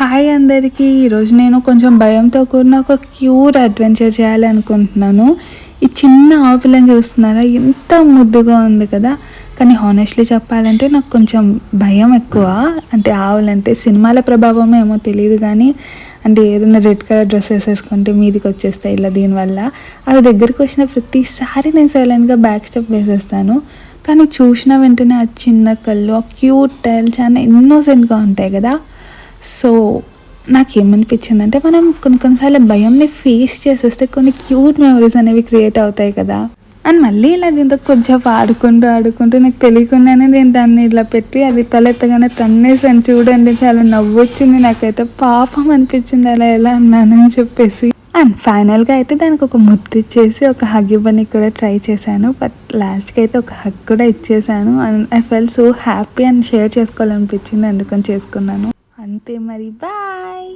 Hi అందరికీ. ఈరోజు నేను కొంచెం భయంతో కూడిన ఒక క్యూట్ అడ్వెంచర్ చేయాలి అనుకుంటున్నాను. ఈ చిన్న ఆవు పిల్లని చూస్తున్నారా, ఎంత ముద్దుగా ఉంది కదా. కానీ హానెస్ట్లీ చెప్పాలంటే నాకు కొంచెం భయం ఎక్కువ. అంటే ఆవులంటే సినిమాల ప్రభావం ఏమో తెలియదు కానీ, అంటే ఏదైనా రెడ్ కలర్ డ్రెస్ వేసేసుకుంటే మీదికి వచ్చేస్తాయి ఇలా. దీనివల్ల అవి దగ్గరికి వచ్చిన ప్రతిసారి నేను సైలెంట్గా బ్యాక్ స్టెప్ వేసేస్తాను. కానీ చూసిన వెంటనే ఆ చిన్న కళ్ళు, ఆ క్యూట్ టైల్ చాలా ఇన్నోసెంట్గా ఉంటాయి కదా. సో నాకేమనిపించిందంటే, మనం కొన్నిసార్లు భయంని ఫేస్ చేసేస్తే కొన్ని క్యూట్ మెమరీస్ అనేవి క్రియేట్ అవుతాయి కదా. అండ్ మళ్ళీ ఇలా దీంతో కొంచెం ఆడుకుంటూ నాకు తెలియకుండానే నేను దాన్ని ఇలా పెట్టి అది తలెత్తగానే తన్నేసాను. చూడండి, చాలా నవ్వు వచ్చింది నాకైతే. పాపం అనిపించింది అలా ఎలా అన్నానని చెప్పేసి. అండ్ ఫైనల్గా అయితే దానికి ఒక ముద్దు ఇచ్చేసి ఒక హగ్ ఇవ్వడానికి కూడా ట్రై చేశాను. బట్ లాస్ట్కి అయితే ఒక హగ్ కూడా ఇచ్చేసాను. And I felt so happy and share చేసుకోవాలనిపించింది, అందుకని చేసుకున్నాను. అంతే మరి, బాయ్.